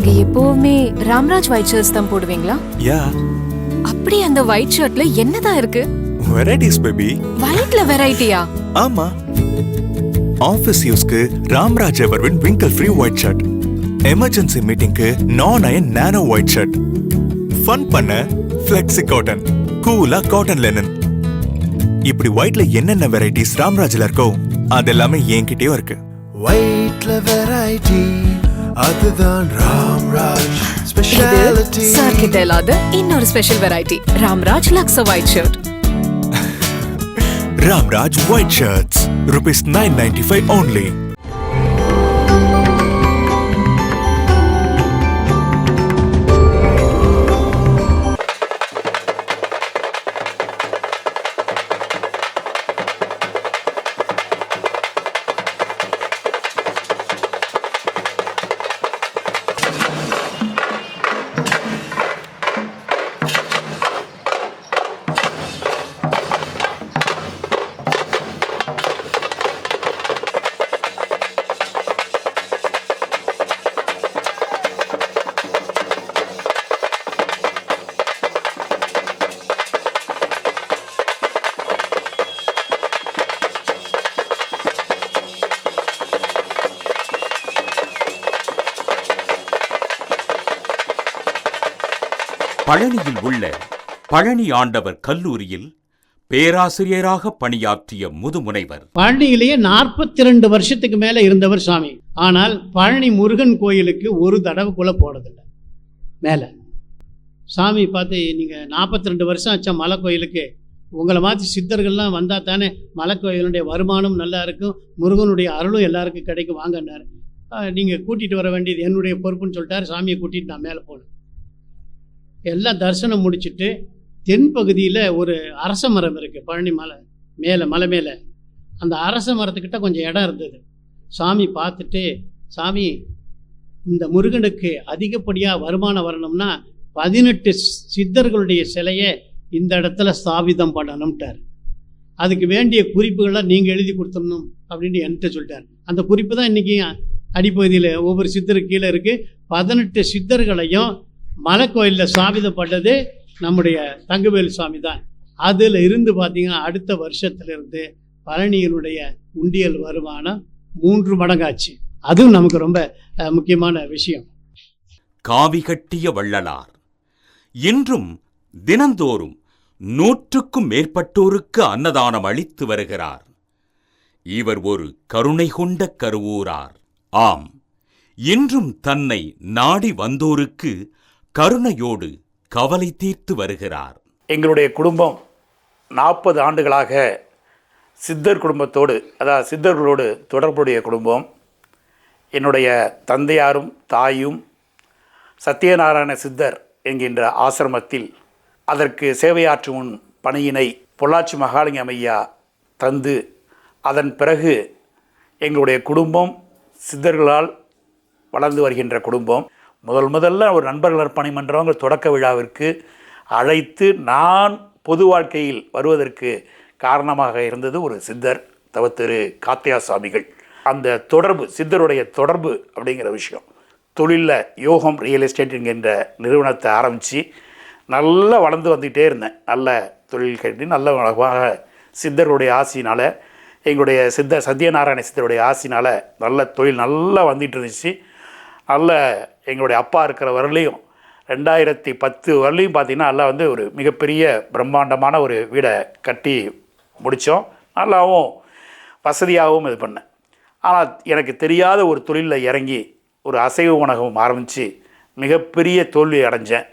நீங்க எப்பவுமே Ramraj white shirts தான் போடுவீங்களா? யா. அப்படி அந்த ஒயிட் ஷர்ட்ல என்னதான் இருக்கு? Varieties baby. ஒயிட்ல வெரைட்டியா? ஆமா. ஆபீஸ் யூஸ்க்கு Ramraj Everwin wrinkle free white shirt, emergency மீட்டிங்க்கு நான் iron nano white shirt, fun பண்ண ஃப்ளெக்ஸி காட்டன், கூலா காட்டன் லெனன். இப்படி ஒயிட்ல என்னென்ன வெரைட்டிஸ் ராம்ராஜ்ல இருக்கோ அதெல்லாமே என்கிட்டயும் இருக்கு. ஒயிட்ல வெரைட்டி அதுதான் ராம்ராஜ் ஸ்பெஷாலிட்டி. சார் கிட்ட இல்லாத இன்னொரு special variety Ramraj Luxo white shirt. Ramraj white shirts, rupees 995 only. பழனியில் உள்ள பழனி ஆண்டவர் கல்லூரியில் பேராசிரியராக பணியாற்றிய முதுமுனைவர். பழனியிலேயே 42 வருஷத்துக்கு மேல இருந்தவர் சாமி. ஆனால் பழனி முருகன் கோயிலுக்கு ஒரு தடவை கூட போனதில்லை. மேல சாமி பார்த்து, நீங்க 42 வருஷம் ஆச்சா மலை கோயிலுக்கு, உங்களை மாதிரி சித்தர்கள்லாம் வந்தா தானே மலை கோயிலுடைய வருமானம் நல்லா இருக்கும், முருகனுடைய அருளும் எல்லாருக்கும் கிடைக்கும், வாங்கன்னாரு. நீங்க கூட்டிட்டு வர வேண்டியது என்னுடைய பொறுப்புன்னு சொல்லிட்டாரு. சாமியை கூட்டிட்டு நான் மேலே போனேன். எல்லாம் தரிசனம் முடிச்சுட்டு தென்பகுதியில் ஒரு அரச மரம் இருக்குது பழனி மலை மேலே, மலை மேலே. அந்த அரச மரத்துக்கிட்ட கொஞ்சம் இடம் இருந்தது. சாமி பார்த்துட்டு, சாமி இந்த முருகனுக்கு அதிகப்படியாக வருமானம் வரணும்னா 18 சித்தர்களுடைய சிலையை இந்த இடத்துல ஸ்தாபிதம் பண்ணணும்ட்டார். அதுக்கு வேண்டிய குறிப்புகளை நீங்கள் எழுதி கொடுத்துடணும் அப்படின்னு என்கிட்ட சொல்லிட்டார். அந்த குறிப்பு தான் இன்றைக்கி அடிப்பகுதியில் ஒவ்வொரு சித்தருக்கு கீழே இருக்குது. 18 சித்தர்களையும் மலை கோயிலில் ஸ்தாபிதப்பட்டது நம்முடைய தங்கவேலு சுவாமி தான். அதில் இருந்து பார்த்தீங்கன்னா அடுத்த வருஷத்திலிருந்து பழனியினுடைய உண்டியல் வருமானம் 3 மடங்காச்சு. அதுவும் நமக்கு ரொம்ப முக்கியமான விஷயம். காவி கட்டிய வள்ளலார் இன்றும் தினந்தோறும் 100க்கும் மேற்பட்டோருக்கு அன்னதானம் அளித்து வருகிறார். இவர் ஒரு கருணை கொண்ட கருவூரார். ஆம், இன்றும் தன்னை நாடி வந்தோருக்கு கருணையோடு கவலை தீர்த்து வருகிறார். எங்களுடைய குடும்பம் 40 ஆண்டுகளாக சித்தர் குடும்பத்தோடு, அதாவது சித்தர்களோடு தொடர்புடைய குடும்பம். என்னுடைய தந்தையாரும் தாயும் சத்யநாராயண சித்தர் என்கின்ற ஆசிரமத்தில் அதற்கு சேவையாற்றும் பணியினை பொள்ளாச்சி மகாலிங்கம் ஐயா தந்து, அதன் பிறகு எங்களுடைய குடும்பம் சித்தர்களால் வளர்ந்து வருகின்ற குடும்பம். முதல்ல ஒரு நண்பர்கள் பணிமன்றவங்க தொடக்க விழாவிற்கு அழைத்து நான் பொது வாழ்க்கையில் வருவதற்கு காரணமாக இருந்தது ஒரு சித்தர், தவத்திரு காத்தையா சுவாமிகள். அந்த தொடர்பு, சித்தருடைய தொடர்பு அப்படிங்கிற விஷயம். தொழிலில் யோகம் ரியல் எஸ்டேட் என்கின்ற நிறுவனத்தை ஆரம்பித்து நல்லா வளர்ந்து வந்துகிட்டே இருந்தேன். நல்ல தொழில் கட்டி நல்ல அழகாக சித்தருடைய ஆசினால், எங்களுடைய சித்தர் சத்யநாராயண சித்தருடைய ஆசினால் நல்ல தொழில் நல்லா வந்துட்டு இருந்துச்சு. நல்ல எங்களுடைய அப்பா இருக்கிற வரலையும் 2010 வரலையும் பார்த்திங்கன்னா எல்லாம் வந்து ஒரு மிகப்பெரிய பிரம்மாண்டமான ஒரு வீடை கட்டி முடித்தோம். நல்லாவும் வசதியாகவும் இது பண்ணேன். ஆனால் எனக்கு தெரியாத ஒரு தொழிலில் இறங்கி ஒரு அசைவ உணவகம் ஆரம்பித்து மிகப்பெரிய தோல்வி அடைஞ்சேன்.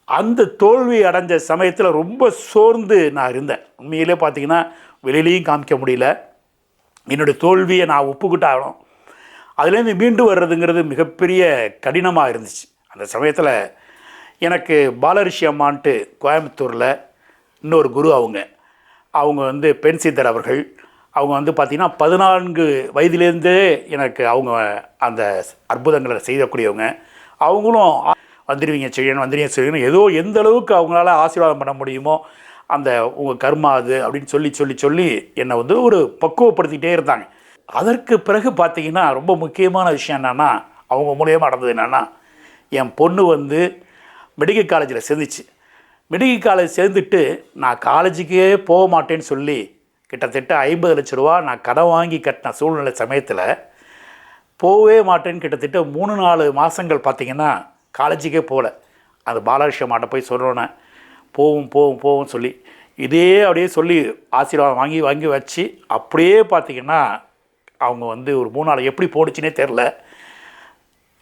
அந்த தோல்வி அடைஞ்ச சமயத்தில் ரொம்ப சோர்ந்து நான் இருந்தேன். உண்மையிலே பார்த்திங்கன்னா வெளியிலையும் காமிக்க முடியல. என்னுடைய தோல்வியை நான் ஒப்புக்கிட்டாலும் அதுலேருந்து மீண்டு வர்றதுங்கிறது மிகப்பெரிய கடினமாக இருந்துச்சு. அந்த சமயத்தில் எனக்கு பாலரிஷி அம்மான்ட்டு கோயம்புத்தூரில் இன்னொரு குரு, அவங்க வந்து பெண் சித்தர் அவர்கள். அவங்க வந்து பார்த்திங்கன்னா 14 வயதிலேருந்தே எனக்கு அவங்க அந்த அற்புதங்களை செய்யக்கூடியவங்க. அவங்களும் வந்துடுவீங்க செய்யணும் ஏதோ எந்த அளவுக்கு அவங்களால ஆசீர்வாதம் பண்ண முடியுமோ அந்த உங்கள் கர்மா அது அப்படின்னு சொல்லி என்னை வந்து ஒரு பக்குவப்படுத்திகிட்டே இருந்தாங்க. அதற்கு பிறகு பார்த்திங்கன்னா ரொம்ப முக்கியமான விஷயம் என்னென்னா, அவங்க மூலியமாக நடந்தது என்னென்னா, என் பொண்ணு வந்து மெடிக்கல் காலேஜில் சேர்ந்துச்சு. மெடிக்கல் காலேஜ் சேர்ந்துட்டு நான் காலேஜுக்கே போக மாட்டேன்னு சொல்லி கிட்டத்தட்ட 50 லட்ச ரூபா நான் கடன் வாங்கி கட்டின சூழ்நிலை சமயத்தில் போகவே மாட்டேன்னு கிட்டத்தட்ட 3-4 மாதங்கள் பார்த்திங்கன்னா காலேஜுக்கே போகல. அது பாலகிருஷ்ண மாட்ட போய் சொல்கிறோன்னே போவும் சொல்லி இதே அப்படியே சொல்லி ஆசீர்வாதம் வாங்கி வாங்கி வச்சு அப்படியே பார்த்திங்கன்னா அவங்க வந்து ஒரு 3 நாள் எப்படி போடுச்சுன்னே தெரில,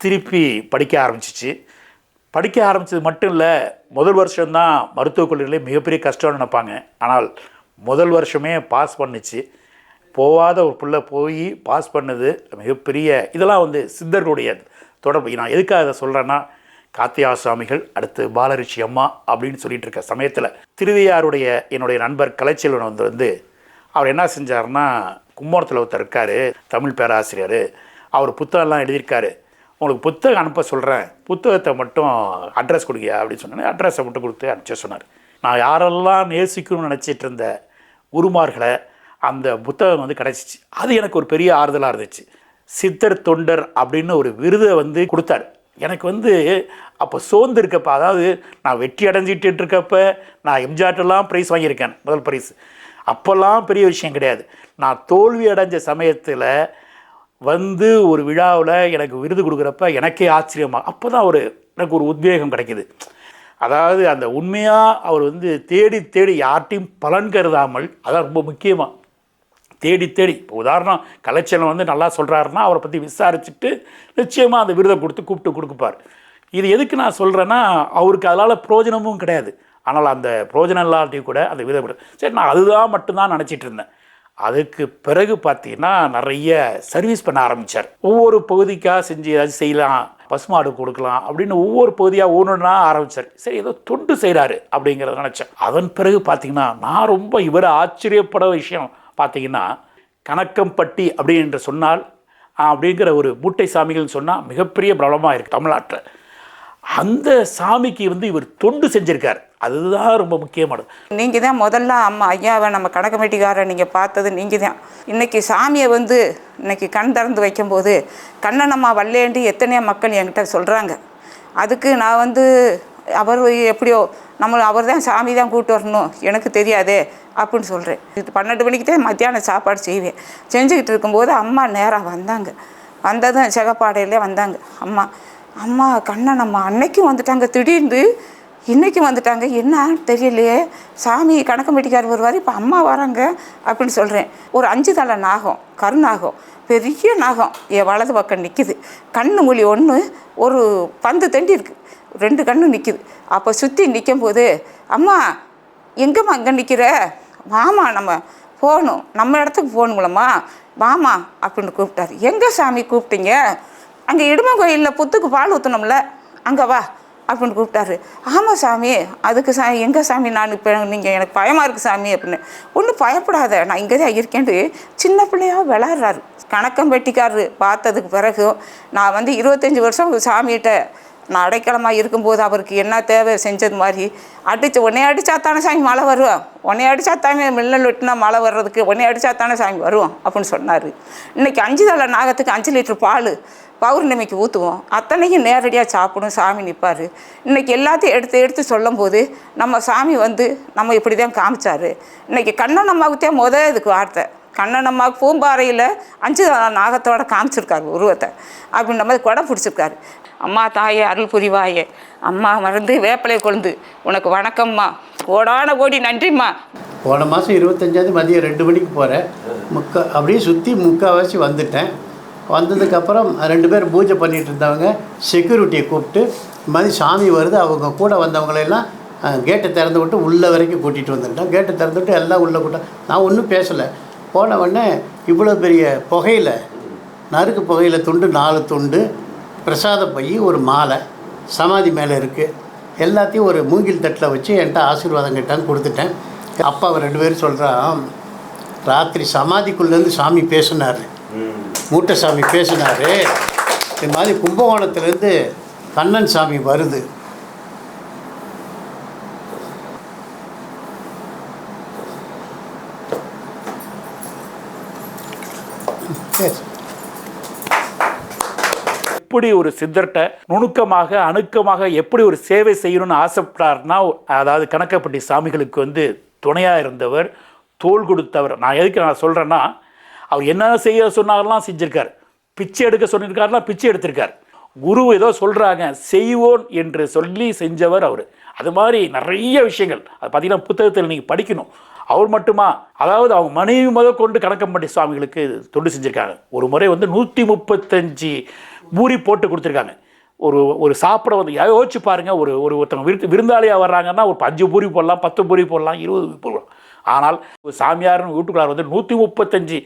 திருப்பி படிக்க ஆரம்பிச்சிச்சு. படிக்க ஆரம்பித்தது மட்டும் இல்லை, முதல் வருஷம்தான் மருத்துவக் கல்லூரியிலே மிகப்பெரிய கஷ்டம்னு நினைப்பாங்க. ஆனால் முதல் வருஷமே பாஸ் பண்ணிச்சு. போகாத ஒரு பிள்ளை போய் பாஸ் பண்ணது மிகப்பெரிய. இதெல்லாம் வந்து சித்தர்களுடைய தொடர்பு. நான் எதுக்காக அதை சொல்கிறேன்னா, காத்தியா சுவாமிகள் அடுத்து பாலரிஷி அம்மா அப்படின்னு சொல்லிட்டு இருக்க சமயத்தில் திருவையாருடைய என்னுடைய நண்பர் கலைச்செல்வன் வந்து அவர் என்ன செஞ்சார்னா, கும்போணத்தில் ஒருத்தர் இருக்கார், தமிழ் பேராசிரியர், அவர் புத்தகம்லாம் எழுதியிருக்காரு. உங்களுக்கு புத்தகம் அனுப்ப சொல்கிறேன், புத்தகத்தை மட்டும் அட்ரஸ் கொடுங்க அப்படின்னு சொன்னேன். அட்ரஸை மட்டும் கொடுத்து அனுப்பிச்ச சொன்னார். நான் யாரெல்லாம் நேசிக்கணும்னு நினச்சிட்டு இருந்த குருமார்களை அந்த புத்தகம் வந்து கிடச்சிச்சு. அது எனக்கு ஒரு பெரிய ஆறுதலாக இருந்துச்சு. சித்தர் தொண்டர் அப்படின்னு ஒரு விருதை வந்து கொடுத்தார். எனக்கு வந்து அப்போ சோர்ந்து இருக்கப்போ, அதாவது நான் வெற்றி அடைஞ்சிட்டு இருக்கப்போ நான் எம்ஜிஆர்ட்டெல்லாம் ப்ரைஸ் வாங்கியிருக்கேன், முதல் ப்ரைஸ். அப்போல்லாம் பெரிய விஷயம் கிடையாது. நான் தோல்வி அடைஞ்ச சமயத்தில் வந்து ஒரு விழாவில் எனக்கு விருது கொடுக்குறப்ப எனக்கே ஆச்சரியமாக, அப்போ தான் எனக்கு ஒரு உத்வேகம் கிடைக்கிது. அதாவது அந்த உண்மையாக அவர் வந்து தேடி தேடி யார்ட்டையும் பலன் கருதாமல், அதான் ரொம்ப முக்கியமாக தேடி இப்போ உதாரணம் கலைச்செல்வன் வந்து நல்லா சொல்கிறாருன்னா அவரை பற்றி விசாரிச்சுட்டு நிச்சயமாக அந்த விருதை கூப்பிட்டு கொடுப்பார். இது எதுக்கு நான் சொல்கிறேன்னா, அவருக்கு அதனால் பிரயோஜனமும் கிடையாது. ஆனால் அந்த பிரயோஜனம் இல்லாட்டியும் கூட அந்த விருதை சரி, நான் அதுதான் மட்டும்தான் நினச்சிட்டு இருந்தேன். அதுக்கு பிறகு பார்த்தீங்கன்னா நிறைய சர்வீஸ் பண்ண ஆரம்பித்தார். ஒவ்வொரு பகுதிக்காக செஞ்சு ஏதாச்சும் செய்யலாம், பசுமாடு கொடுக்கலாம் அப்படின்னு ஒவ்வொரு பகுதியாக ஒன்றுன்னா ஆரம்பித்தார். சரி, ஏதோ தொண்டு செய்கிறாரு அப்படிங்கிறத நினச்சேன். அதன் பிறகு பார்த்திங்கன்னா நான் ரொம்ப இவரை ஆச்சரியப்பட விஷயம் பார்த்திங்கன்னா, கணக்கம்பட்டி அப்படின்ற சொன்னால் அப்படிங்கிற ஒரு மூட்டை சாமிகள்னு சொன்னால் மிகப்பெரிய பிரபலமாக இருக்குது தமிழ்நாட்டில். அந்த சாமிக்கு வந்து இவர் தொண்டு செஞ்சுருக்கார். அதுதான் ரொம்ப முக்கியமானது. நீங்கள் தான் முதல்ல அம்மா ஐயாவை நம்ம கணக்கம்பட்டிக்காரை நீங்கள் பார்த்தது நீங்கள் தான். இன்றைக்கி சாமியை வந்து இன்றைக்கி கண் திறந்து வைக்கும்போது கண்ணனம்மா வல்லேண்டி எத்தனையோ மக்கள் என்கிட்ட சொல்கிறாங்க. அதுக்கு நான் வந்து அவர் எப்படியோ அவர் தான் சாமி தான் கூப்பிட்டு வரணும், எனக்கு தெரியாதே அப்படின்னு சொல்கிறேன். இது 12 மணிக்கு தான் மத்தியானம் சாப்பாடு செய்வேன். செஞ்சுக்கிட்டு இருக்கும்போது அம்மா நேராக வந்தாங்க. வந்ததும் செகப்பாடையிலே வந்தாங்க. அம்மா கண்ணனம்மா அன்னைக்கும் வந்துட்டாங்க, திடீர்னு இன்றைக்கும் வந்துட்டாங்க, என்ன தெரியலையே, சாமி கணக்கம்பட்டிக்கார் வருவார், இப்போ அம்மா வராங்க அப்படின்னு சொல்கிறேன். ஒரு 5 தலை நாகம், கருநாகம், பெரிய நாகம் என் வலது பக்கம் நிற்கிது. கண்ணு மொழி ஒன்று, ஒரு பந்து தண்டி இருக்குது, 2 கண்ணு நிற்கிது. அப்போ சுற்றி நிற்கும்போது, அம்மா எங்கம்மா இங்கே நிற்கிற, வாமா நம்ம போகணும், நம்ம இடத்துக்கு போகணுங்களம்மா வாமா அப்படின்னு கூப்பிட்டாரு. எங்கே சாமி கூப்பிட்டீங்க? அங்கே இடுமன் கோயிலில் புத்துக்கு பால் ஊற்றணும்ல, அங்கே வா அப்படின்னு கூப்பிட்டாரு. ஆமாம் சாமி, அதுக்கு எங்கே சாமி, நான் இப்போ நீங்கள் எனக்கு பயமாக இருக்குது சாமி அப்படின்னு. ஒன்றும் பயப்படாத, நான் இங்கே தான் இருக்கேன்ட்டு சின்ன பிள்ளையாக விளாட்றாரு. கணக்கம்பட்டிக்காரரு பார்த்ததுக்கு பிறகு நான் வந்து 25 வருஷம் சாமிகிட்ட நான் அடைக்கலமாக இருக்கும்போது அவருக்கு என்ன தேவை செஞ்சது மாதிரி உன்னை அடித்தாத்தானே சாமி மழை வருவோம், உன்னை அடித்தாத்தானே மின்னல் வெட்டினா மழை வர்றதுக்கு உன்னை அடித்தாத்தானே சாமி வருவோம் அப்படின்னு சொன்னார். இன்றைக்கி 5 தலை நாகத்துக்கு 5 லிட்டர் பால் பௌர்ணமிக்கு ஊற்றுவோம், அத்தனையும் நேரடியாக சாப்பிடும் சாமி நிற்பார். இன்றைக்கி எல்லாத்தையும் எடுத்து சொல்லும்போது நம்ம சாமி வந்து நம்ம இப்படி தான் காமிச்சார். இன்றைக்கி கண்ணனம்மாவுக்கே இதுக்கு வார்த்தை, கண்ணனம்மாவுக்கு பூம்பாறையில் 5 நாகத்தோட காமிச்சிருக்காரு உருவத்தை அப்படின்ற மாதிரி கொடை பிடிச்சிருக்காரு. அம்மா தாயே அருள் புரிவாயே, அம்மா மறந்து வேப்பலை கொழுந்து உனக்கு வணக்கம்மா, கோடான கோடி நன்றிம்மா. போன மாதம் 25ஆம் மதியம் 2 மணிக்கு போகிறேன். அப்படியே சுற்றி முக்கால்வாசி வந்துட்டேன். வந்ததுக்கப்புறம் 2 பேர் பூஜை பண்ணிகிட்டு இருந்தவங்க செக்யூரிட்டியை கூப்பிட்டு, இந்த மாதிரி சாமி வருது, அவங்க கூட வந்தவங்களெல்லாம் கேட்டை திறந்து விட்டு உள்ளே வரைக்கும் கூட்டிகிட்டு வந்துட்டேன். கேட்டை திறந்து விட்டு எல்லாம் உள்ளே கூட்ட, நான் ஒன்றும் பேசலை. போன உடனே இவ்வளோ பெரிய புகையில், நறுக்கு புகையில் துண்டு 4 துண்டு, பிரசாத பை, ஒரு மாலை சமாதி மேலே இருக்குது, எல்லாத்தையும் ஒரு மூங்கில் தட்டில் வச்சு என்கிட்ட ஆசீர்வாதம் கேட்டான்னு கொடுத்துட்டேன். அப்பா அவர் 2 பேரும் சொல்கிறான், ராத்திரி சமாதிக்குள்ளேருந்து சாமி பேசினார், மூட்டை சாமி பேசினார், இது மாதிரி கும்பகோணத்துலேருந்து கண்ணன் சாமி வருது. எப்படி ஒரு சித்தர்கிட்ட நுணுக்கமாக அணுக்கமாக எப்படி ஒரு சேவை செய்யணும்னு ஆசைப்பட்டார்னா, அதாவது கணக்கப்பட்டி சாமிகளுக்கு வந்து துணையாக இருந்தவர், தோள் கொடுத்தவர். நான் எதுக்கு நான் சொல்கிறேன்னா, அவர் என்ன செய்ய சொன்னாரெல்லாம் செஞ்சுருக்கார், பிச்சை எடுக்க சொல்லியிருக்காருலாம் பிச்சை எடுத்திருக்கார். குரு ஏதோ சொல்கிறாங்க செய்வோன் என்று சொல்லி செஞ்சவர் அவர். அது மாதிரி நிறைய விஷயங்கள் அது பார்த்தீங்கன்னா புத்தகத்தில் நீங்கள் படிக்கணும். அவர் மட்டுமா, அதாவது அவங்க மனைவி முதல் கொண்டு கணக்கம்பட்டி சுவாமிகளுக்கு தொண்டு செஞ்சுருக்காங்க. ஒரு முறை வந்து 135 பூரி போட்டு கொடுத்துருக்காங்க. ஒரு சாப்பிட வந்து யோசிச்சு பாருங்கள், ஒருத்தவங்க விருந்தாளியாக வர்றாங்கன்னா ஒரு 5 பூரி போடலாம், 10 பூரி போடலாம், 20 போடலாம். ஆனால் ஒரு சாமியார்னு வீட்டுக்குள்ளார் வந்து 135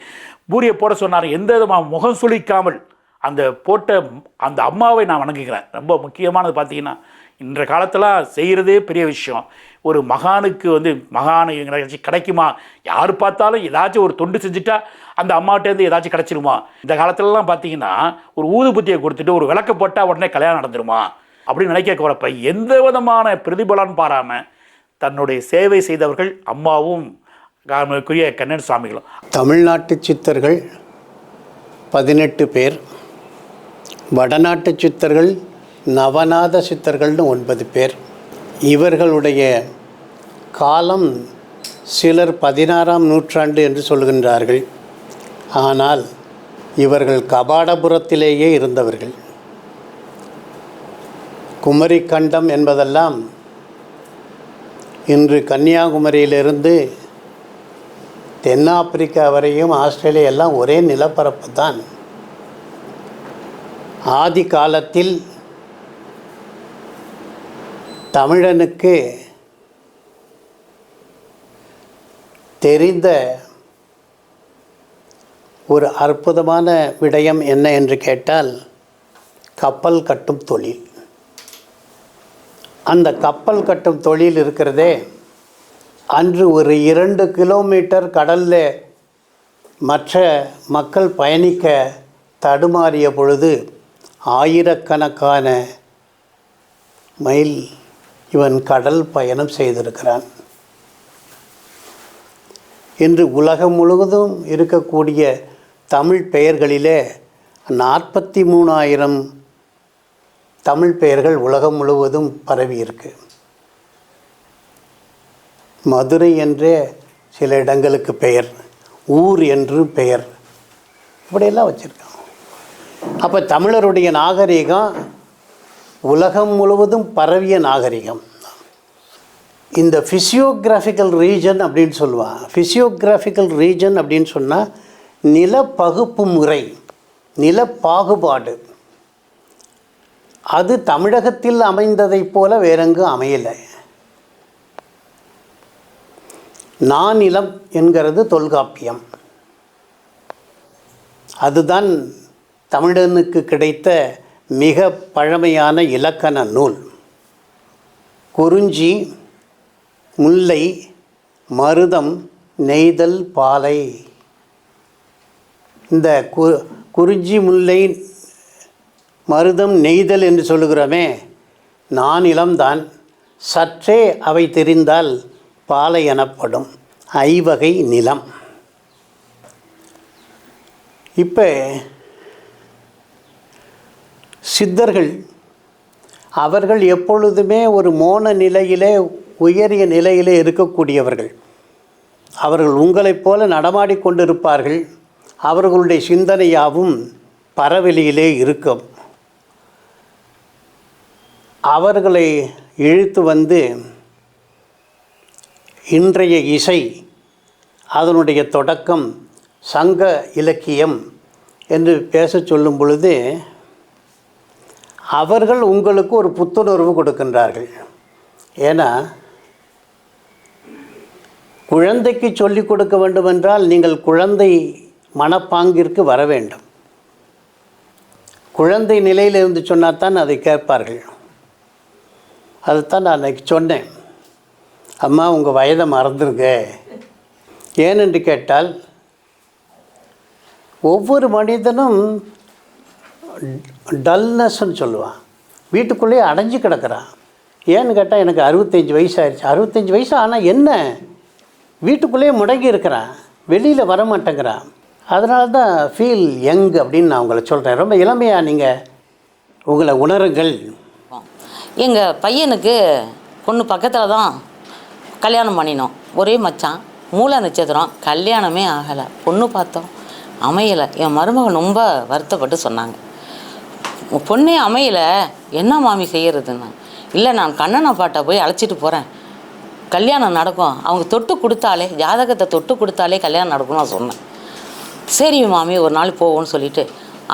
பூரியை போட சொன்னார். எந்த விதமாக முகம் சுளிக்காமல் அந்த போட்ட அந்த அம்மாவை நான் வணங்குகிறேன். ரொம்ப முக்கியமானது பார்த்தீங்கன்னா, இன்றைய காலத்தில் செய்கிறதே பெரிய விஷயம். ஒரு மகானுக்கு வந்து மகானு ஏதாச்சும் கிடைக்குமா? யார் பார்த்தாலும் ஏதாச்சும் ஒரு தொண்டு செஞ்சுட்டா அந்த அம்மாட்டேருந்து ஏதாச்சும் கிடச்சிருமா? இந்த காலத்துலலாம் பார்த்தீங்கன்னா ஒரு ஊதுபத்தியை கொடுத்துட்டு ஒரு விளக்க போட்டால் உடனே கல்யாணம் நடந்துருமா அப்படின்னு நினைக்க வரப்ப எந்த விதமான பிரதிபலன் பாராமல் தன்னுடைய சேவை செய்தவர்கள் அம்மாவும் குறிய கண்ணன் சுவாமிகளும். தமிழ்நாட்டு சித்தர்கள் 18 பேர், வடநாட்டு சித்தர்கள் நவநாத சித்தர்கள்னு 9 பேர். இவர்களுடைய காலம் சிலர் 16ஆம் நூற்றாண்டு என்று சொல்கின்றார்கள். ஆனால் இவர்கள் கபாடபுரத்திலேயே இருந்தவர்கள். குமரி கண்டம் என்பதெல்லாம் இன்று கன்னியாகுமரியிலிருந்து தென்னாப்பிரிக்கா வரையும் ஆஸ்திரேலியா எல்லாம் ஒரே நிலப்பரப்பு தான். ஆதி காலத்தில் தமிழனுக்கு தெரிந்த ஒரு அற்புதமான விடயம் என்ன என்று கேட்டால் கப்பல் கட்டும் தொழில். அந்த கப்பல் கட்டும் தொழில் இருக்கிறதே, அன்று ஒரு 2 கிலோமீட்டர் கடலில் மற்ற மக்கள் பயணிக்க தடுமாறிய பொழுது ஆயிரக்கணக்கான மைல் இவன் கடல் பயணம் செய்திருக்கிறான். இன்று உலகம் முழுவதும் இருக்கக்கூடிய தமிழ் பெயர்களிலே 43,000 தமிழ் பெயர்கள் உலகம் முழுவதும் பரவி இருக்கு. மதுரை என்றே சில இடங்களுக்கு பெயர், ஊர் என்று பெயர், இப்படியெல்லாம் வச்சுருக்காங்க. அப்போ தமிழருடைய நாகரிகம் உலகம் முழுவதும் பரவிய நாகரிகம். இந்த ஃபிசியோகிராஃபிக்கல் ரீஜன் அப்படின்னு சொல்லுவான். ஃபிசியோகிராஃபிக்கல் ரீஜன் அப்படின்னு சொன்னால் நில பகுப்பு முறை, நில பாகுபாடு. அது தமிழகத்தில் அமைந்ததைப் போல வேறெங்கும் அமையலை. நானிலம் என்கிறது தொல்காப்பியம். அதுதான் தமிழனுக்கு கிடைத்த மிக பழமையான இலக்கண நூல். குறிஞ்சி, முல்லை, மருதம், நெய்தல், பாலை. இந்த குறிஞ்சி, முல்லை, மருதம், நெய்தல் என்று சொல்லுகிறோமே, நானிலம்தான். சற்றே அவை தெரிந்தால் பாலை எனப்படும். ஐவகை நிலம். இப்போ சித்தர்கள் அவர்கள் எப்பொழுதுமே ஒரு மோன நிலையிலே, உயரிய நிலையிலே இருக்கக்கூடியவர்கள். அவர்கள் உங்களைப் போல நடமாடிக்கொண்டிருப்பார்கள். அவர்களுடைய சிந்தனையாவும் பரவெளியிலே இருக்கும். அவர்களை இழுத்து வந்து இன்றைய இசை, அதனுடைய தொடக்கம் சங்க இலக்கியம் என்று பேச சொல்லும் பொழுது அவர்கள் உங்களுக்கு ஒரு புத்துணர்வு கொடுக்கின்றார்கள். ஏன்னா குழந்தைக்கு சொல்லிக் கொடுக்க வேண்டுமென்றால் நீங்கள் குழந்தை மனப்பாங்கிற்கு வர வேண்டும். குழந்தை நிலையிலிருந்து சொன்னால்தான் அதை கேட்பார்கள். அதுதான் நான் அன்றைக்கி சொன்னேன். அம்மா உங்கள் வயதை மறந்துருங்க. ஏனென்று கேட்டால் ஒவ்வொரு மனிதனும் டல்னஸ்ன்னு சொல்லுவான். வீட்டுக்குள்ளேயே அடைஞ்சு கிடக்கிறான். ஏன்னு கேட்டால் எனக்கு 65 வயசு ஆயிடுச்சு. 65 வயசு ஆனால் என்ன, வீட்டுக்குள்ளேயே முடங்கி இருக்கிறான், வெளியில் வர மாட்டேங்கிறான். அதனால தான் ஃபீல் யங் அப்படின்னு நான் உங்களை சொல்கிறேன். ரொம்ப இளமையாக நீங்கள் உங்களை உணருங்கள். எங்கள் பையனுக்கு பொண்ணு பக்கத்தில் தான் கல்யாணம் பண்ணினோம். ஒரே மச்சான், மூல நட்சத்திரம், கல்யாணமே ஆகலை. பொண்ணு பார்த்தோம், அமையலை. என் மருமகன் ரொம்ப வருத்தப்பட்டு சொன்னாங்க, பொண்ணே அமையலை, என்ன மாமி செய்யறதுன்னு. இல்லை, நான் கண்ணனை பாட்டை போய் அழைச்சிட்டு போகிறேன், கல்யாணம் நடக்கும். அவங்க தொட்டு கொடுத்தாலே, ஜாதகத்தை தொட்டு கொடுத்தாலே கல்யாணம் நடக்கும்னு நான் சொன்னேன். சரி மாமி, ஒரு நாள் போவோம்னு சொல்லிவிட்டு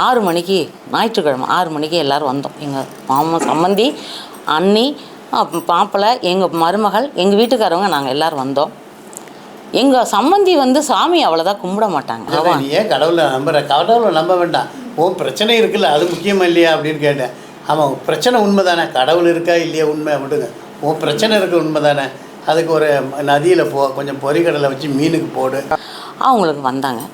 6 மணிக்கு, ஞாயிற்றுக்கிழமை 6 மணிக்கு எல்லோரும் வந்தோம். எங்கள் மாமா, சம்மந்தி, அண்ணி, மாப்பிள்ளை, எங்கள் மருமகள், எங்கள் வீட்டுக்காரவங்க, நாங்கள் எல்லோரும் வந்தோம். எங்கள் சம்மந்தி வந்து சாமி அவ்வளோதான் கும்பிட மாட்டாங்க. நீ ஏன் கடவுளை நம்புற? கடவுளை நம்ப வேண்டாம், உன் பிரச்சனை இருக்குல்ல, அது முக்கியமாக இல்லையா அப்படின்னு கேட்டேன். ஆமாம், பிரச்சனை உண்மை தானே, கடவுள் இருக்கா இல்லையா உண்மை விடுங்க. உன் பிரச்சனை இருக்க உண்மை தானே, அதுக்கு ஒரு நதியில் கொஞ்சம் பொறிக்கடலை வச்சு மீனுக்கு போடு. அவங்களுக்கு வந்தாங்க.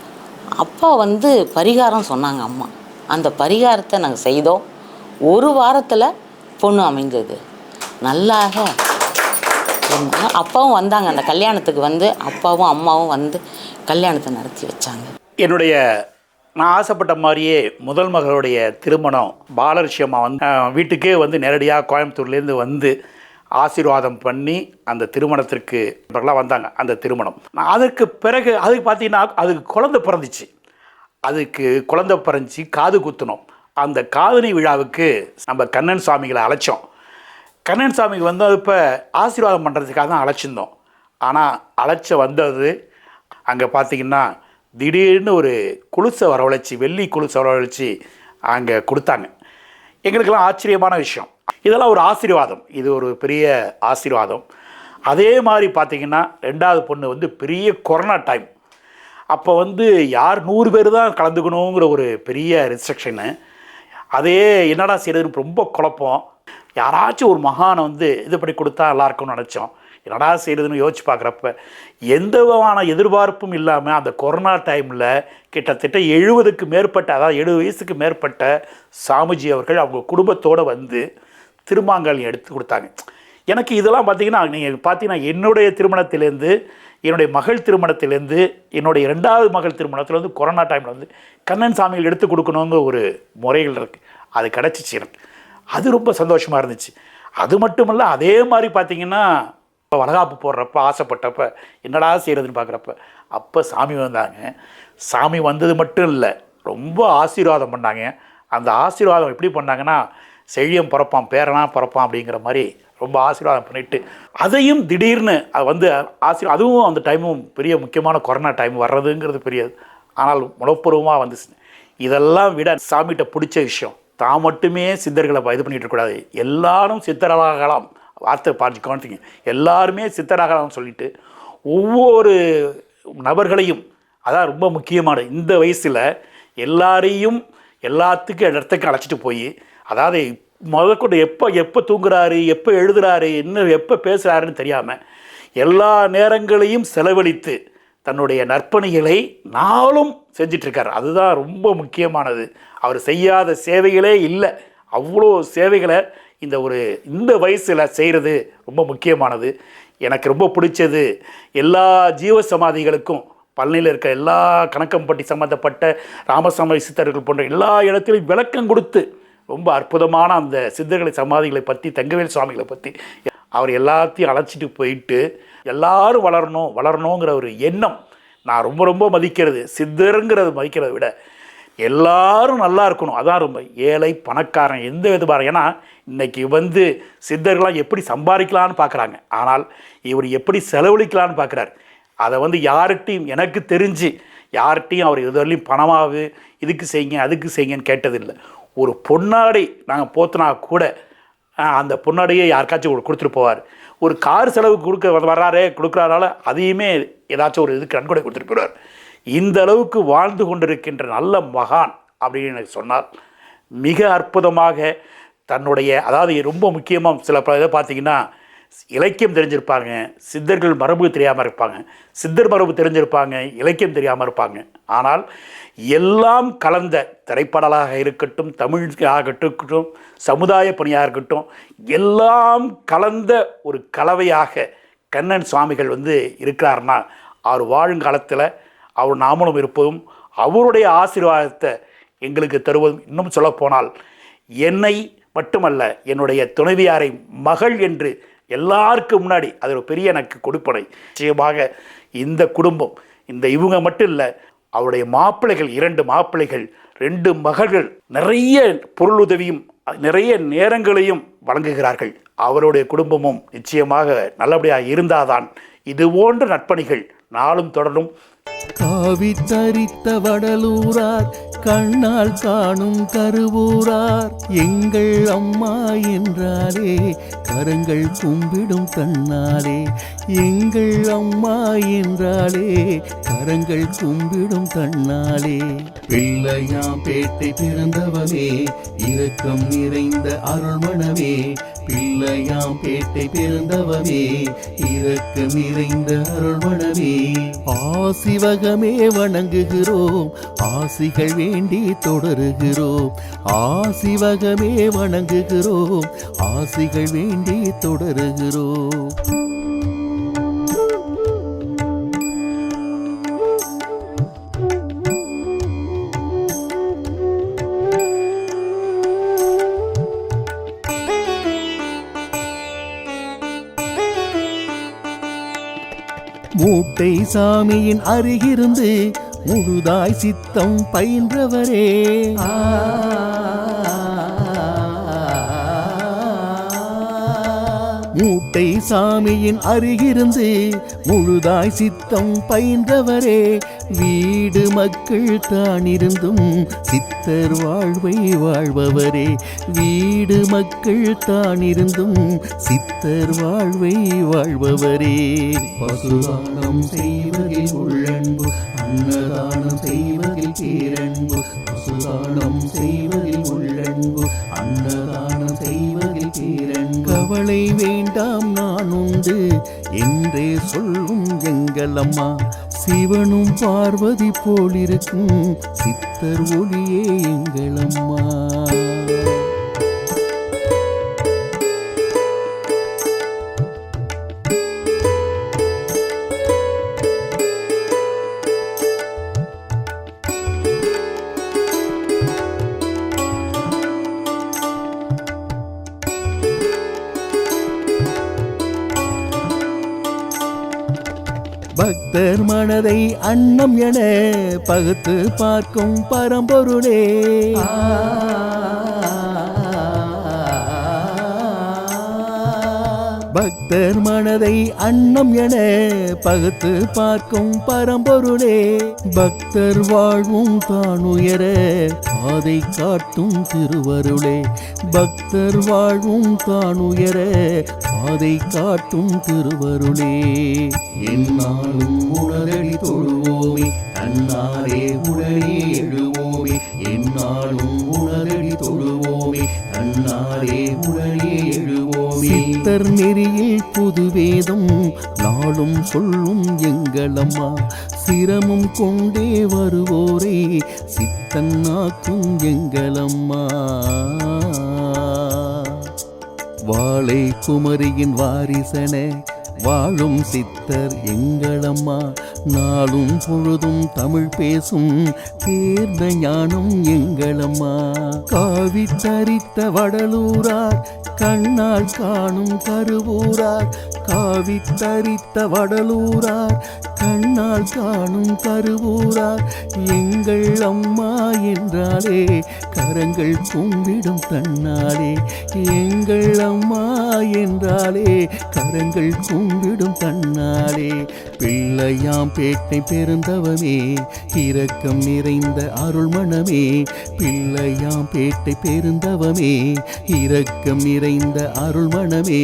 அப்பா வந்து பரிகாரம் சொன்னாங்க அம்மா. அந்த பரிகாரத்தை நாங்கள் செய்தோம். 1 வாரத்தில் பொண்ணு அமைந்தது. நல்லாக அப்பாவும் வந்தாங்க அந்த கல்யாணத்துக்கு. வந்து அப்பாவும் அம்மாவும் வந்து கல்யாணத்தை நடத்தி வச்சாங்க. நான் ஆசைப்பட்ட மாதிரியே முதல் மகளுடைய திருமணம் பாலரிஷியம்மா வந்து வீட்டுக்கே வந்து நேரடியாக கோயம்புத்தூர்லேருந்து வந்து ஆசீர்வாதம் பண்ணி அந்த திருமணத்திற்கு வந்தாங்க. அந்த திருமணம் அதுக்கு பிறகு அதுக்கு பார்த்தீங்கன்னா அதுக்கு குழந்தை பிறந்துச்சு. அதுக்கு குழந்தை பிறந்துச்சு, காது குத்தினோம். அந்த காதணி விழாவுக்கு நம்ம கண்ணன் சாமிகளை அழைச்சோம். கண்ணன் சாமிக்கு வந்து இப்போ ஆசீர்வாதம் பண்ணுறதுக்காக தான் அழைச்சிருந்தோம். ஆனால் வந்தது அங்கே பார்த்திங்கன்னா திடீர்னு ஒரு குலுசை வரவழைச்சி, வெள்ளி குலுசை வரவழைச்சி அங்கே கொடுத்தாங்க. எங்களுக்கெல்லாம் ஆச்சரியமான விஷயம். இதெல்லாம் ஒரு ஆசீர்வாதம், இது ஒரு பெரிய ஆசீர்வாதம். அதே மாதிரி பார்த்திங்கன்னா 2வது பொண்ணு வந்து பெரிய கொரோனா டைம். அப்போ வந்து யார் 100 பேர் தான் கலந்துக்கணுங்கிற ஒரு பெரிய ரெஸ்ட்ரிக்ஷனு. அதே என்னடா செய்யறதுன்னு ரொம்ப குழப்பம். யாராச்சும் ஒரு மகானை வந்து இது பண்ணி கொடுத்தா நல்லா இருக்கும்னு நினச்சோம். என்னடா செய்கிறதுன்னு யோசிச்சு பார்க்குறப்ப எந்த விதமான எதிர்பார்ப்பும் இல்லாமல் அந்த கொரோனா டைமில் கிட்டத்தட்ட 70க்கு மேற்பட்ட, அதாவது 70 வயசுக்கு மேற்பட்ட சாமிஜி அவர்கள் அவங்க குடும்பத்தோடு வந்து திருமாங்கல்யம் எடுத்து கொடுத்தாங்க. எனக்கு இதெல்லாம் பார்த்திங்கன்னா, நீங்கள் பார்த்தீங்கன்னா என்னுடைய திருமணத்திலேருந்து, என்னுடைய மகள் திருமணத்திலேருந்து, என்னுடைய 2வது மகள் திருமணத்தில் வந்து கொரோனா டைமில் வந்து கண்ணன் சாமிகள் எடுத்து கொடுக்கணுங்கிற ஒரு முறைகள் இருக்குது. அது கிடச்சிச்சு எனக்கு. அது ரொம்ப சந்தோஷமாக இருந்துச்சு. அது மட்டும் இல்லை, அதே மாதிரி பார்த்திங்கன்னா வளகாப்பு போடுறப்ப ஆசைப்பட்டப்ப என்னடா செய்கிறதுன்னு பார்க்குறப்ப அப்போ சாமி வந்தாங்க. சாமி வந்தது மட்டும் இல்லை, ரொம்ப ஆசீர்வாதம் பண்ணாங்க. அந்த ஆசீர்வாதம் எப்படி பண்ணாங்கன்னா, செழியம் பிறப்பான், பேரனாக பிறப்பான் அப்படிங்கிற மாதிரி ரொம்ப ஆசீர்வாதம் பண்ணிவிட்டு அதையும் திடீர்னு அது வந்து அதுவும் அந்த டைமும் பெரிய முக்கியமான கொரோனா டைம் வர்றதுங்கிறது பெரியது. ஆனால் முழப்பூர்வமாக வந்துச்சு. இதெல்லாம் விட சாமிகிட்ட பிடிச்ச விஷயம், தான் மட்டுமே சித்தர்களை இது பண்ணிகிட்டு இருக்கக்கூடாது, எல்லாரும் சித்தராகலாம். வார்த்தை பார்த்துக்கோன்னு, எல்லாருமே சித்தராகலாம்னு சொல்லிட்டு ஒவ்வொரு நபர்களையும், அதான் ரொம்ப முக்கியமான இந்த வயசில் எல்லாரையும் எல்லாத்துக்கும் இடத்துக்கும் அழைச்சிட்டு போய், அதாவது முதற்கொண்டு எப்போ தூங்குறாரு, எப்போ எழுதுறாரு, எப்போ பேசுகிறாருன்னு தெரியாமல் எல்லா நேரங்களையும் செலவழித்து தன்னுடைய நற்பணிகளை நாளும் செஞ்சிட்ருக்கார். அதுதான் ரொம்ப முக்கியமானது. அவர் செய்யாத சேவைகளே இல்லை. அவ்வளோ சேவைகளை இந்த வயசில் செய்கிறது ரொம்ப முக்கியமானது. எனக்கு ரொம்ப பிடிச்சது, எல்லா ஜீவ சமாதிகளுக்கும் பழனியில் இருக்க எல்லா கணக்கம்பட்டி சம்மந்தப்பட்ட ராமசாமி சித்தர்கள் போன்ற எல்லா இடத்திலும் விளக்கம் கொடுத்து ரொம்ப அற்புதமான அந்த சித்தர்களை சமாதிகளை பற்றி, தங்கவேல் சுவாமிகளை பற்றி அவர் எல்லாத்தையும் அழைச்சிட்டு போயிட்டு எல்லாரும் வளரணுங்கிற ஒரு எண்ணம் நான் ரொம்ப ரொம்ப மதிக்கிறது. சித்தருங்கிறது மதிக்கிறத விட எல்லாரும் நல்லா இருக்கணும், அதான் ரொம்ப. ஏழை பணக்காரன் எந்த விதமாக, ஏன்னா இன்றைக்கி வந்து சித்தர்கள்லாம் எப்படி சம்பாதிக்கலான்னு பார்க்குறாங்க, ஆனால் இவர் எப்படி செலவழிக்கலான்னு பார்க்குறாரு. அதை வந்து யார்கிட்டையும், எனக்கு தெரிஞ்சு யார்கிட்டையும் அவர் இதுவரையிலும் பணமாவது இதுக்கு செய்யுங்க அதுக்கு செய்யுங்கன்னு கேட்டதில்லை. ஒரு பொன்னாடை நாங்கள் போத்துனா கூட அந்த பொன்னாடையே யாருக்காச்சும் கொடுத்துட்டு போவார். ஒரு கார் செலவுக்கு கொடுக்குறாரால அதையுமே ஏதாச்சும் ஒரு இதுக்கு நன்கொடை கொடுத்துட்டு போயிடுவார். இந்த அளவுக்கு வாழ்ந்து கொண்டிருக்கின்ற நல்ல மகான் அப்படின்னு எனக்கு சொன்னார். மிக அற்புதமாக தன்னுடைய, அதாவது ரொம்ப முக்கியமாக சில இதை பார்த்திங்கன்னா, இலக்கியம் தெரிஞ்சிருப்பாங்க, சித்தர்கள் மரபு தெரியாமல் இருப்பாங்க, சித்தர் மரபு தெரிஞ்சிருப்பாங்க, இலக்கியம் தெரியாமல் இருப்பாங்க. ஆனால் எல்லாம் கலந்த திரைப்படலாக இருக்கட்டும், தமிழாக இருக்கட்டும், சமுதாய பணியாக இருக்கட்டும், எல்லாம் கலந்த ஒரு கலவையாக கண்ணன் சுவாமிகள் வந்து இருக்கிறாருன்னா, அவர் வாழுங்காலத்தில் அவர் நாமளும் இருப்பதும் அவருடைய ஆசீர்வாதத்தை எங்களுக்கு தருவதும், இன்னும் சொல்லப்போனால் என்னை மட்டுமல்ல, என்னுடைய துணைவியாரை மகள் என்று எல்லாருக்கும் முன்னாடி அது ஒரு பெரிய எனக்கு கொடுப்பனை. நிச்சயமாக இந்த குடும்பம், இவங்க மட்டும் இல்லை, அவருடைய மாப்பிள்ளைகள், 2 மாப்பிள்ளைகள், 2 மகள்கள் நிறைய பொருளுதவியும் நிறைய நேரங்களையும் வழங்குகிறார்கள். அவருடைய குடும்பமும் நிச்சயமாக நல்லபடியாக இருந்தால்தான் இது போன்ற நட்பணிகள் நாளும் தொடரும். காவி தரித்த வடலூரார், கண்ணால் காணும் கருவூரார், எங்கள் அம்மா என்றாலே கரங்கள் கும்பிடும் தன்னாலே, எங்கள் அம்மா என்றாலே கரங்கள் கும்பிடும் தன்னாலே. பிள்ளையாம்பேட்டை பிறந்தவனே, இரக்கம் நிறைந்த அருள்மணமே, பிள்ளையாம்பேட்டை பிறந்தவனே, இரக்கம் நிறைந்த அருள்மணமே. ஆசிவகமே வணங்குகிறோம், ஆசிகள் வேண்டி தொடருகிறோம், ஆசிவகமே வணங்குகிறோம், ஆசிகள் வேண்டி தொடருகிறோம். மூட்டை சாமியின் அருகிருந்து முழுதாய் சித்தம் பயின்றவரே, மூட்டை சாமியின் அருகிருந்து முழுதாய் சித்தம் பயின்றவரே, வீடு மக்கள் தானிருந்தும் சித்தர் வாழ்வை வாழ்பவரே, வீடு மக்கள் தானிருந்தும் சித்தர் வாழ்வை வாழ்பவரே. பசுதானம் செய்வதில் உள்ளன்பு, அன்னதானம் செய்வதில் பேரன்பு, பசுதானம் செய்வதில் உள்ளன்பு, அன்னதானம் செய்வதில் பேரன்பு. கவலை வேண்டாம் நான் உண்டு என்றே சொல்லும் எங்கள் அம்மா, சிவனும் பார்வதி போலிருக்கும் சித்தர் ஒளியே எங்கள் அம்மா. பக்தர் மனதை அன்னம் என பகுத்து பார்க்கும் பரம்பொருளே, பக்தர் மனதை அன்னம் என பகுத்து பார்க்கும் பரம்பொருளே, பக்தர் வாழ்வும் தான் உயர பாதை காட்டும் திருவருளே, பக்தர் வாழ்வும் தான் உயர பாதை காட்டும் திருவருளே. என்னாலும் உணரடி தொழுவோமே, தன்னாலே உடனே எழுவோமே, என்னாலும் உணரடி தொழுவோமே, தன்னாலே உடனே எழுவோமே. சித்தர் நெறியில் புது வேதம் நாளும் சொல்லும் எங்கள் அம்மா, சிரமம் கொண்டே வருவோரே சித்தன்னாக்கும் எங்கள் அம்மா. வாழை குமரியின் வாரிசன வாழும் சித்தர் எங்களம்மா, நாளும் பொழுதும் தமிழ் பேசும் தேர்ந்த ஞானம் எங்களம்மா. காவி தரித்த வடலூரார், கண்ணால் காணும் கருவூரார், காவி தரித்த வடலூரார், கண்ணால் காணும் கருவூரார், எங்கள் அம்மா என்றாலே கரங்கள் கும்பிடும் தன்னாலே, எங்கள் அம்மா என்றாலே கரங்கள் கும்பிடும் தன்னாலே. பிள்ளையாம்பேட்டை பெருந்தவமே, இரக்கம் நிறைந்த அருள்மணமே, பிள்ளையாம்பேட்டை பெருந்தவமே, இரக்கம் நிறைந்த அருள்மணமே.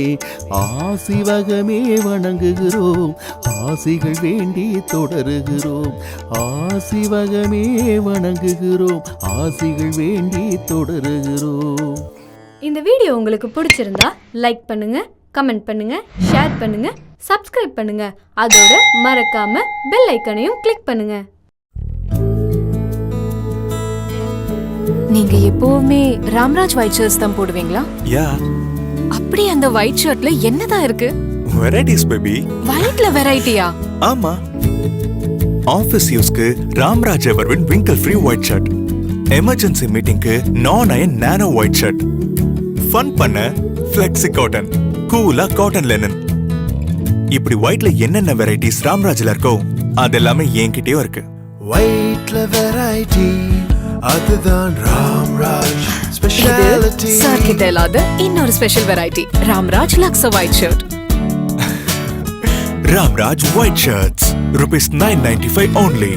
ஆசிவகமே வணங்குகிறோம், ஆசிகள் வேண்டி தொடருகிறோம், ஆசிவகமே வணங்குகிறோம், ஆசிகள் வேண்டி தொடருகிறோம். இந்த வீடியோ உங்களுக்கு பிடிச்சிருந்தா லைக் பண்ணுங்க, கமெண்ட் பண்ணுங்க, ஷேர் பண்ணுங்க, சப்ஸ்கிரைப் பண்ணுங்க. அதோட மறக்காம பெல் ஐக்கனையும் கிளிக் பண்ணுங்க. நீங்க எப்பவுமே ராம்ராஜ் ஒயிட் ஷர்ட்ஸ் தான் போடுவீங்களா? யா. அப்படி அந்த ஒயிட் ஷர்ட்ல என்னதான் இருக்கு? Varieties baby. ஒயிட்ல வெரைட்டியா? ஆமா. ஆபீஸ் யூஸ்க்கு Ramraj Everwin wrinkle free white shirt. Emergency மீட்டிங்க்கு நான் iron nano white shirt, fun பண்ண ஃப்ளெக்ஸி காட்டன், கூலா காட்டன் லெனன். இப்படி ஒயிட்ல என்னென்ன வெரைட்டிஸ் ராம்ராஜ்ல இருக்கோ அதெல்லாமே என்கிட்டயும் இருக்கு. ஒயிட்ல வெரைட்டி அதுதான் ராம்ராஜ் ஸ்பெஷாலிட்டி. சார் கிட்ட இல்லாத இன்னொரு special variety Ramraj lux white shirt. Ramraj white shirts, ₹995 only.